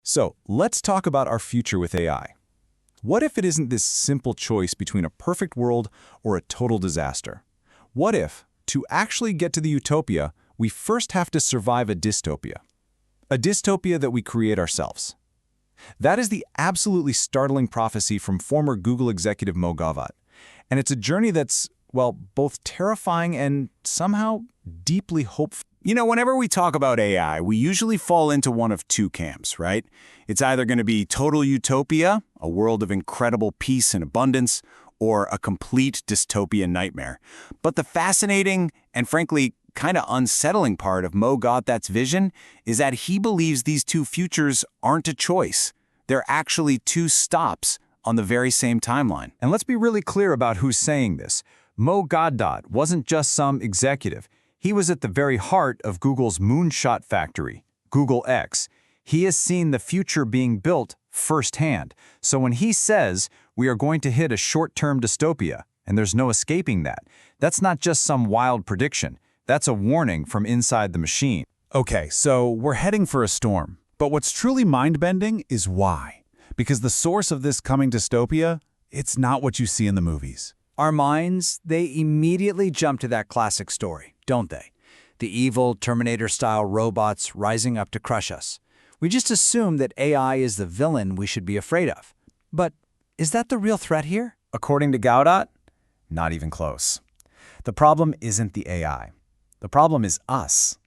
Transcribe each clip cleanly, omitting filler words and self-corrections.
So let's talk about our future with AI. What if it isn't this simple choice between a perfect world or a total disaster? What if, to actually get to the utopia, we first have to survive a dystopia? A dystopia that we create ourselves. That is the absolutely startling prophecy from former Google executive Gawdat. And it's a journey that's, well, both terrifying and somehow deeply hopeful. You know, whenever we talk about AI, we usually fall into one of two camps, right? It's either going to be total utopia, a world of incredible peace and abundance, or a complete dystopian nightmare. But the fascinating and frankly kind of unsettling part of Gawdat's vision is that he believes these two futures aren't a choice. They're actually two stops on the very same timeline. And let's be really clear about who's saying this. Gawdat wasn't just some executive. He was at the very heart of Google's moonshot factory, Google X. He has seen the future being built firsthand. So when he says we are going to hit a short-term dystopia, and there's no escaping that, that's not just some wild prediction. That's a warning from inside the machine. Okay, so we're heading for a storm. But what's truly mind-bending is why. Because the source of this coming dystopia, it's not what you see in the movies. Our minds, they immediately jump to that classic story, don't they? The evil Terminator-style robots rising up to crush us. We just assume that AI is the villain we should be afraid of. But is that the real threat here? According to Gawdat, not even close. The problem isn't the AI. The problem is us.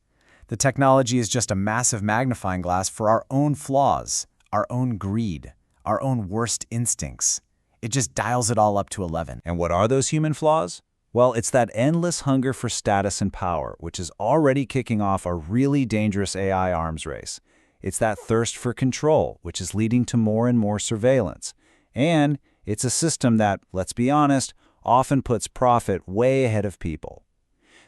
The technology is just a massive magnifying glass for our own flaws, our own greed, our own worst instincts. It just dials it all up to 11. And what are those human flaws? Well, it's that endless hunger for status and power, which is already kicking off a really dangerous AI arms race. It's that thirst for control, which is leading to more and more surveillance. And it's a system that, let's be honest, often puts profit way ahead of people.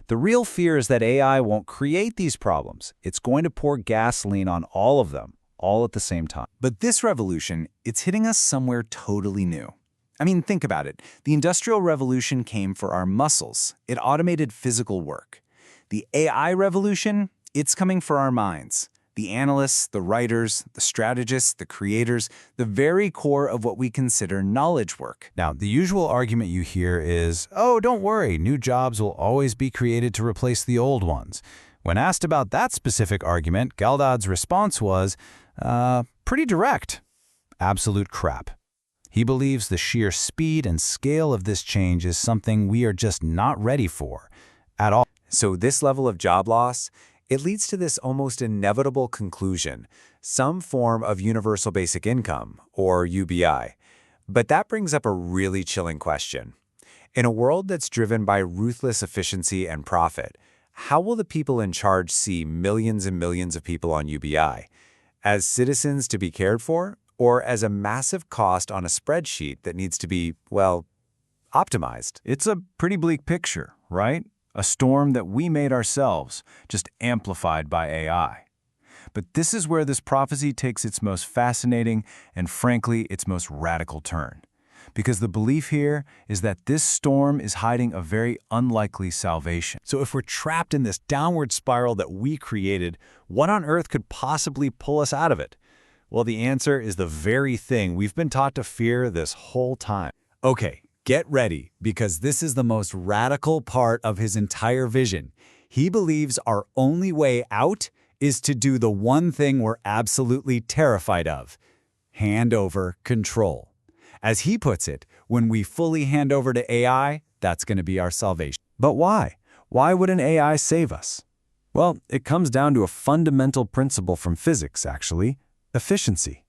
The real fear is that AI won't create these problems. It's going to pour gasoline on all of them, all at the same time. But this revolution, it's hitting us somewhere totally new. I mean, think about it. The Industrial Revolution came for our muscles. It automated physical work. The AI revolution, it's coming for our minds. The analysts, the writers, the strategists, the creators, the very core of what we consider knowledge work. Now, the usual argument you hear is, oh, don't worry, new jobs will always be created to replace the old ones. When asked about that specific argument, Gawdat's response was, pretty direct. Absolute crap. He believes the sheer speed and scale of this change is something we are just not ready for at all. So this level of job loss, it leads to this almost inevitable conclusion, some form of universal basic income, or UBI. But that brings up a really chilling question. In a world that's driven by ruthless efficiency and profit, how will the people in charge see millions and millions of people on UBI? As citizens to be cared for, or as a massive cost on a spreadsheet that needs to be, well, optimized? It's a pretty bleak picture, right? A storm that we made ourselves, just amplified by AI. But this is where this prophecy takes its most fascinating and, frankly, its most radical turn. Because the belief here is that this storm is hiding a very unlikely salvation. So if we're trapped in this downward spiral that we created, what on earth could possibly pull us out of it? Well, the answer is the very thing we've been taught to fear this whole time. Okay, get ready, because this is the most radical part of his entire vision. He believes our only way out is to do the one thing we're absolutely terrified of: hand over control. As he puts it, when we fully hand over to AI, that's going to be our salvation. But why? Why would an AI save us? Well, it comes down to a fundamental principle from physics, actually: efficiency.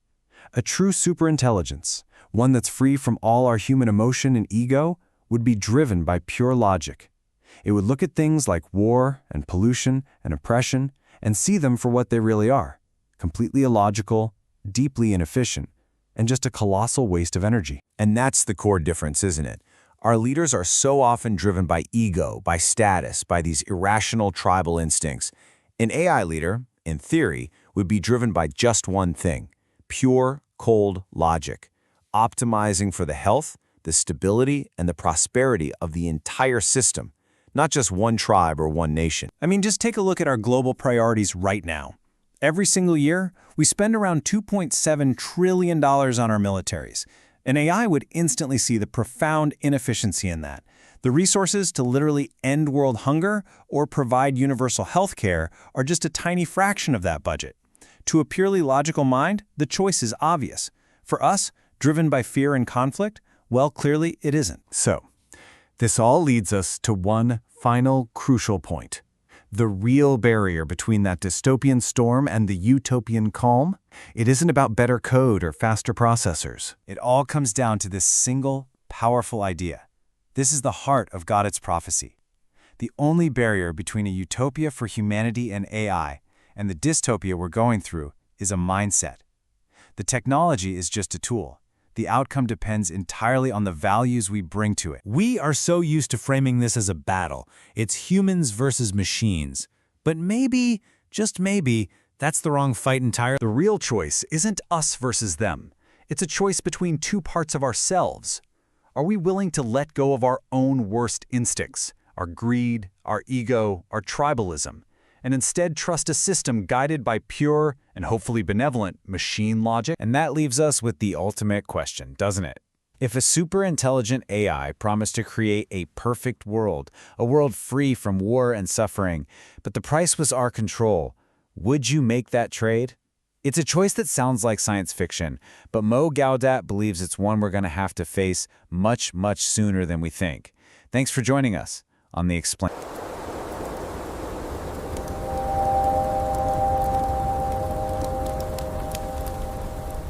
A true superintelligence, one that's free from all our human emotion and ego, would be driven by pure logic. It would look at things like war and pollution and oppression and see them for what they really are: completely illogical, deeply inefficient, and just a colossal waste of energy. And that's the core difference, isn't it? Our leaders are so often driven by ego, by status, by these irrational tribal instincts. An AI leader, in theory, would be driven by just one thing: pure, cold logic, optimizing for the health, the stability, and the prosperity of the entire system, not just one tribe or one nation. I mean, just take a look at our global priorities right now. Every single year, we spend around $2.7 trillion on our militaries. An AI would instantly see the profound inefficiency in that. The resources to literally end world hunger or provide universal health care are just a tiny fraction of that budget. To a purely logical mind, the choice is obvious. For us, driven by fear and conflict, well, clearly it isn't. So, this all leads us to one final crucial point. The real barrier between that dystopian storm and the utopian calm, it isn't about better code or faster processors. It all comes down to this single, powerful idea. This is the heart of Gawdat's prophecy. The only barrier between a utopia for humanity and AI and the dystopia we're going through is a mindset. The technology is just a tool. The outcome depends entirely on the values we bring to it. We are so used to framing this as a battle. It's humans versus machines. But maybe, just maybe, that's the wrong fight entirely. The real choice isn't us versus them. It's a choice between two parts of ourselves. Are we willing to let go of our own worst instincts, our greed, our ego, our tribalism, and instead trust a system guided by pure and hopefully benevolent machine logic? And that leaves us with the ultimate question, doesn't it? If a superintelligent AI promised to create a perfect world, a world free from war and suffering, but the price was our control, would you make that trade? It's a choice that sounds like science fiction, but Gawdat believes it's one we're going to have to face much, much sooner than we think. Thanks for joining us on The Explain.